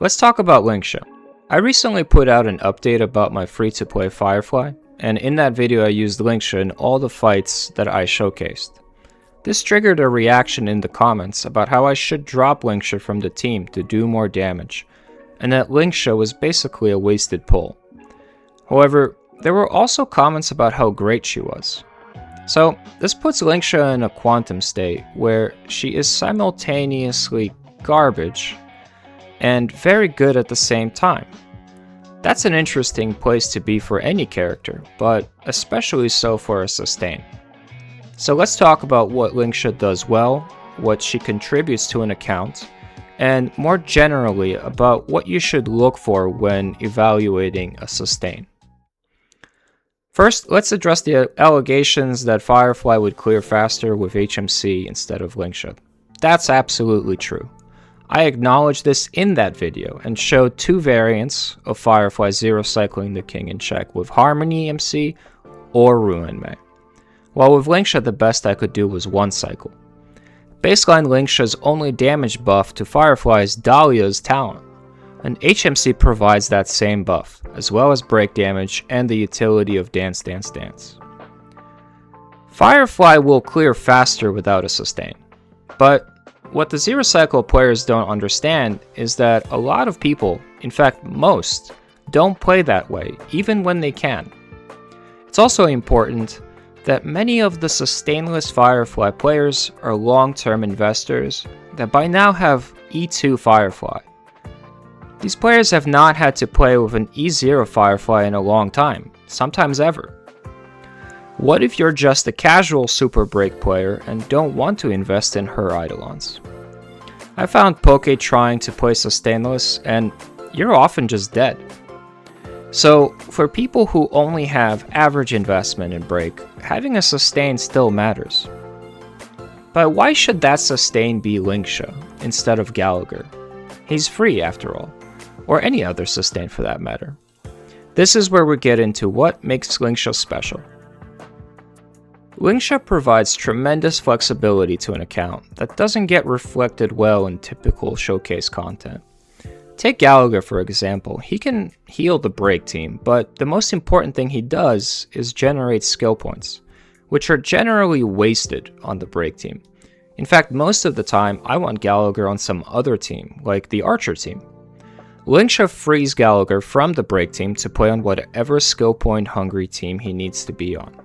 Let's talk about Lingsha. I recently put out an update about my free-to-play Firefly, and in that video I used Lingsha in all the fights that I showcased. This triggered a reaction in the comments about how I should drop Lingsha from the team to do more damage, and that Lingsha was basically a wasted pull. However, there were also comments about how great she was. So this puts Lingsha in a quantum state where she is simultaneously garbage and very good at the same time. That's an interesting place to be for any character, but especially so for a sustain. So let's talk about what Lingsha does well, what she contributes to an account, and more generally about what you should look for when evaluating a sustain. First, let's address the allegations that Firefly would clear faster with HMC instead of Lingsha. That's absolutely true. I acknowledged this in that video and showed two variants of Firefly zero cycling the king in check with Harmony MC or Ruin May. While with Lingsha the best I could do was one cycle. Baseline Lingsha's only damage buff to Firefly is Dahlia's talent, and HMC provides that same buff, as well as break damage and the utility of Dance Dance Dance. Firefly will clear faster without a sustain, but what the zero cycle players don't understand is that a lot of people, in fact most, don't play that way, even when they can. It's also important that many of the sustainless Firefly players are long-term investors that by now have E2 Firefly. These players have not had to play with an E0 Firefly in a long time, sometimes ever. What if you're just a casual Super Break player and don't want to invest in her Eidolons? I found Poke trying to play sustainless and you're often just dead. So for people who only have average investment in Break, having a sustain still matters. But why should that sustain be Lingsha instead of Gallagher? He's free after all, or any other sustain for that matter. This is where we get into what makes Lingsha special. Lingsha provides tremendous flexibility to an account that doesn't get reflected well in typical showcase content. Take Gallagher for example. He can heal the break team, but the most important thing he does is generate skill points, which are generally wasted on the break team. In fact, most of the time I want Gallagher on some other team, like the Archer team. Lingsha frees Gallagher from the break team to play on whatever skill point hungry team he needs to be on.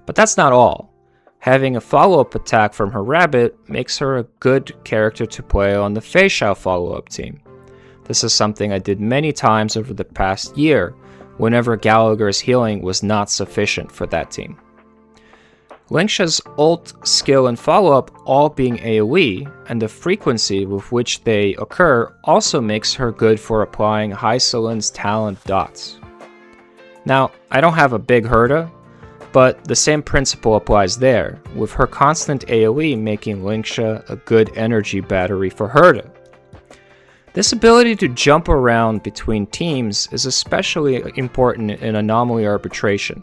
But that's not all. Having a follow-up attack from her rabbit makes her a good character to play on the Fei Xiao follow-up team. This is something I did many times over the past year, whenever Gallagher's healing was not sufficient for that team. Lingsha's ult, skill, and follow-up all being AoE, and the frequency with which they occur also makes her good for applying Hycelin's talent dots. Now, I don't have a big Herda, but the same principle applies there, with her constant AoE making Lingsha a good energy battery for Herda. This ability to jump around between teams is especially important in anomaly arbitration,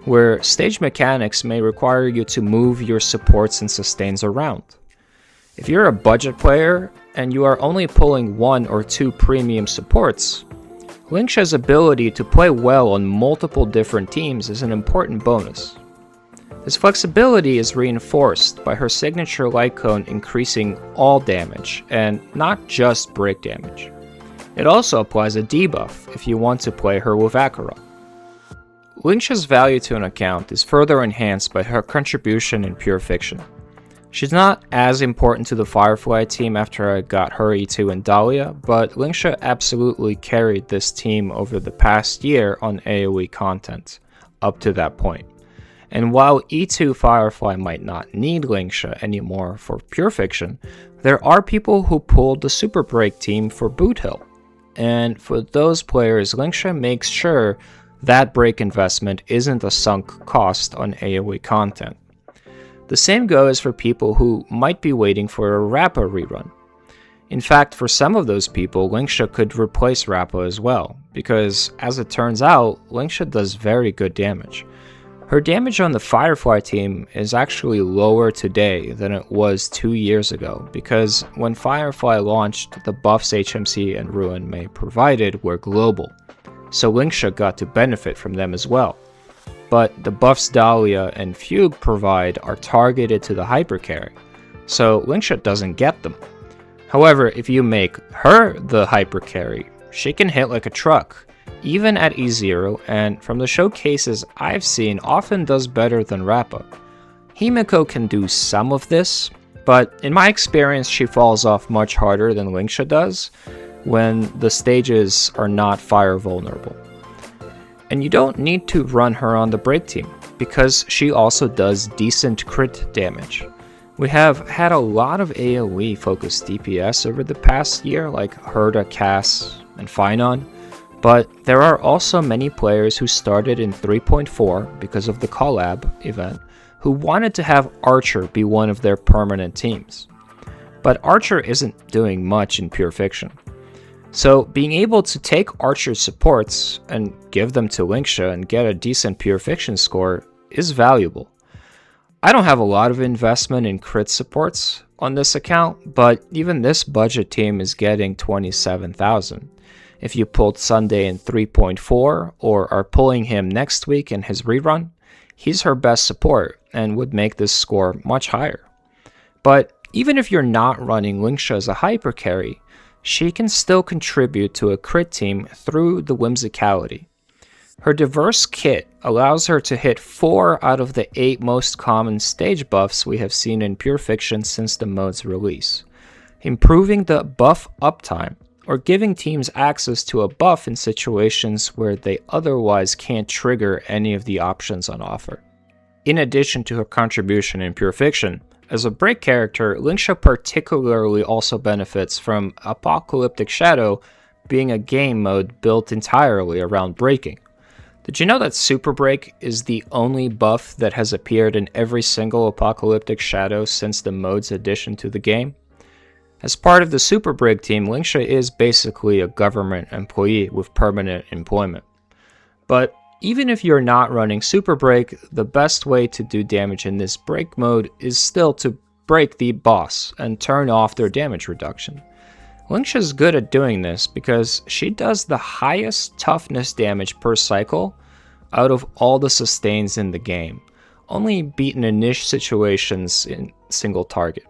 where stage mechanics may require you to move your supports and sustains around. If you're a budget player and you are only pulling one or two premium supports, Lingsha's ability to play well on multiple different teams is an important bonus. This flexibility is reinforced by her signature light cone increasing all damage, and not just break damage. It also applies a debuff if you want to play her with Acheron. Lingsha's value to an account is further enhanced by her contribution in Pure Fiction. She's not as important to the Firefly team after I got her E2 and Dahlia, but Lingsha absolutely carried this team over the past year on AoE content, up to that point. And while E2 Firefly might not need Lingsha anymore for Pure Fiction, there are people who pulled the Super Break team for Boot Hill. And for those players, Lingsha makes sure that break investment isn't a sunk cost on AoE content. The same goes for people who might be waiting for a Rappa rerun. In fact, for some of those people, Lingsha could replace Rappa as well, because as it turns out, Lingsha does very good damage. Her damage on the Firefly team is actually lower today than it was 2 years ago, because when Firefly launched, the buffs HMC and Ruin May provided were global, so Lingsha got to benefit from them as well. But the buffs Dahlia and Fugue provide are targeted to the hypercarry, so Lingsha doesn't get them. However, if you make her the hypercarry, she can hit like a truck, even at E0, and from the showcases I've seen, often does better than Rappa. Himiko can do some of this, but in my experience she falls off much harder than Lingsha does when the stages are not fire vulnerable. And you don't need to run her on the break team, because she also does decent crit damage. We have had a lot of AoE focused DPS over the past year, like Herda, Cass, and Finon, but there are also many players who started in 3.4 because of the collab event, who wanted to have Archer be one of their permanent teams. But Archer isn't doing much in Pure Fiction. So being able to take Archer's supports and give them to Lingsha and get a decent Pure Fiction score is valuable. I don't have a lot of investment in crit supports on this account, but even this budget team is getting 27,000. If you pulled Sunday in 3.4 or are pulling him next week in his rerun, he's her best support and would make this score much higher. But even if you're not running Lingsha as a hypercarry, she can still contribute to a crit team through the whimsicality. Her diverse kit allows her to hit 4 out of the 8 most common stage buffs we have seen in Pure Fiction since the mode's release, improving the buff uptime, or giving teams access to a buff in situations where they otherwise can't trigger any of the options on offer. In addition to her contribution in Pure Fiction, as a break character, Lingsha particularly also benefits from Apocalyptic Shadow being a game mode built entirely around breaking. Did you know that Super Break is the only buff that has appeared in every single Apocalyptic Shadow since the mode's addition to the game? As part of the Super Break team, Lingsha is basically a government employee with permanent employment. But even if you're not running Super Break, the best way to do damage in this break mode is still to break the boss and turn off their damage reduction. Lingsha is good at doing this because she does the highest toughness damage per cycle out of all the sustains in the game, only beaten in niche situations in single target.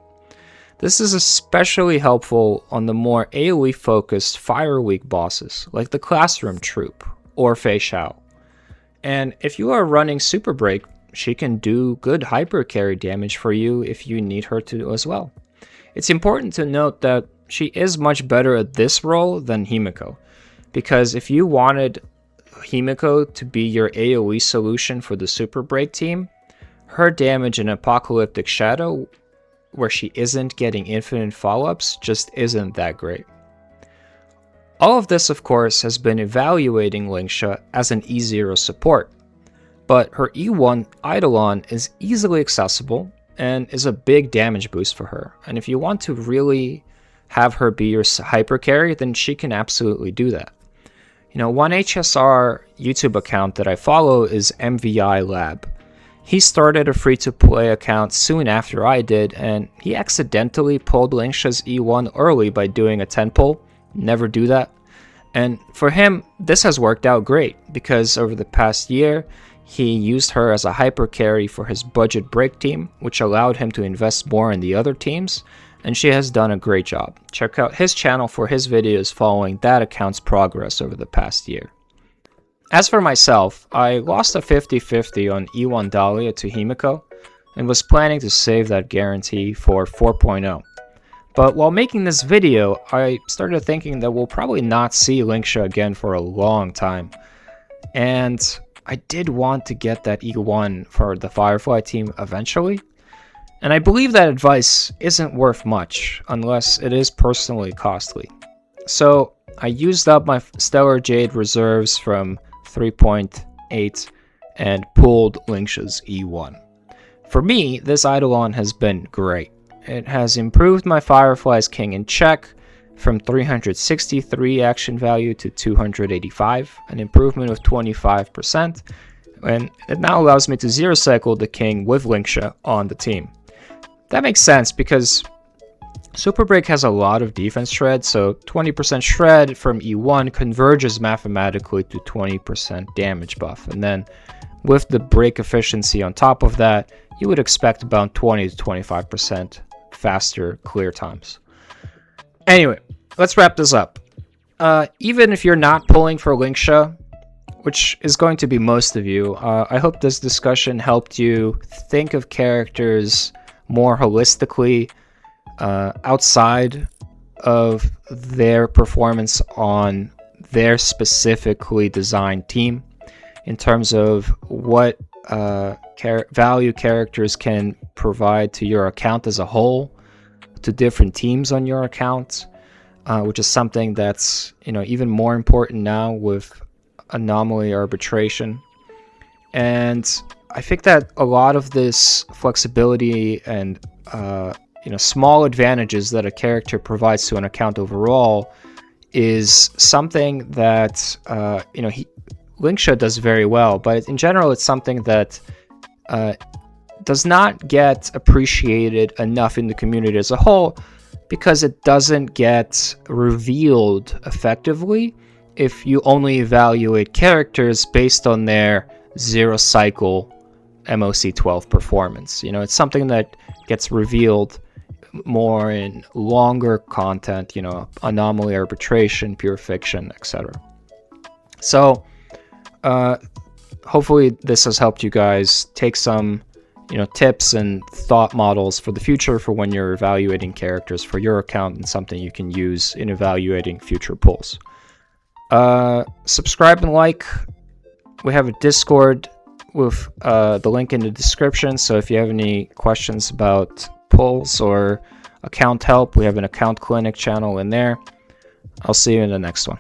This is especially helpful on the more AoE focused Fire Week bosses like the Classroom Troop or Fei Shao. And if you are running Super Break, she can do good hyper carry damage for you if you need her to as well. It's important to note that she is much better at this role than Himiko, because if you wanted Himiko to be your AoE solution for the Super Break team, her damage in Apocalyptic Shadow, where she isn't getting infinite follow-ups, just isn't that great. All of this, of course, has been evaluating Lingsha as an E0 support, but her E1 Eidolon is easily accessible and is a big damage boost for her, and if you want to really have her be your hyper carry, then she can absolutely do that. You know, one HSR YouTube account that I follow is MVI Lab. He started a free-to-play account soon after I did, and he accidentally pulled Lingsha's E1 early by doing a 10 pull. Never do that. And for him, this has worked out great, because over the past year, he used her as a hyper carry for his budget break team, which allowed him to invest more in the other teams, and she has done a great job. Check out his channel for his videos following that account's progress over the past year. As for myself, I lost a 50-50 on E1 Dahlia to Himiko, and was planning to save that guarantee for 4.0. But while making this video, I started thinking that we'll probably not see Lingsha again for a long time. And I did want to get that E1 for the Firefly team eventually. And I believe that advice isn't worth much, unless it is personally costly. So I used up my Stellar Jade reserves from 3.8 and pulled Lingsha's E1. For me, this Eidolon has been great. It has improved my Firefly's King in check from 363 action value to 285, an improvement of 25%, And it now allows me to zero cycle the king with Lingsha on the team. That makes sense because Super Break has a lot of defense shred, so 20% shred from E1 converges mathematically to 20% damage buff. And then with the break efficiency on top of that, you would expect about 20 to 25% faster clear times. Anyway, let's wrap this up. Even if you're not pulling for Lingsha, which is going to be most of you, I hope this discussion helped you think of characters more holistically, outside of their performance on their specifically designed team, in terms of what value characters can provide to your account as a whole, to different teams on your account, which is something that's even more important now with anomaly arbitration. And I think that a lot of this flexibility and small advantages that a character provides to an account overall is something that Lingsha does very well, but in general it's something that does not get appreciated enough in the community as a whole, because it doesn't get revealed effectively if you only evaluate characters based on their zero cycle MOC 12 performance. It's something that gets revealed more in longer content, anomaly arbitration, pure fiction, etc. So hopefully this has helped you guys take some tips and thought models for the future for when you're evaluating characters for your account, and something you can use in evaluating future pulls. Subscribe and like. We have a Discord with the link in the description, so if you have any questions about pulls or account help, we have an account clinic channel in there. I'll see you in the next one.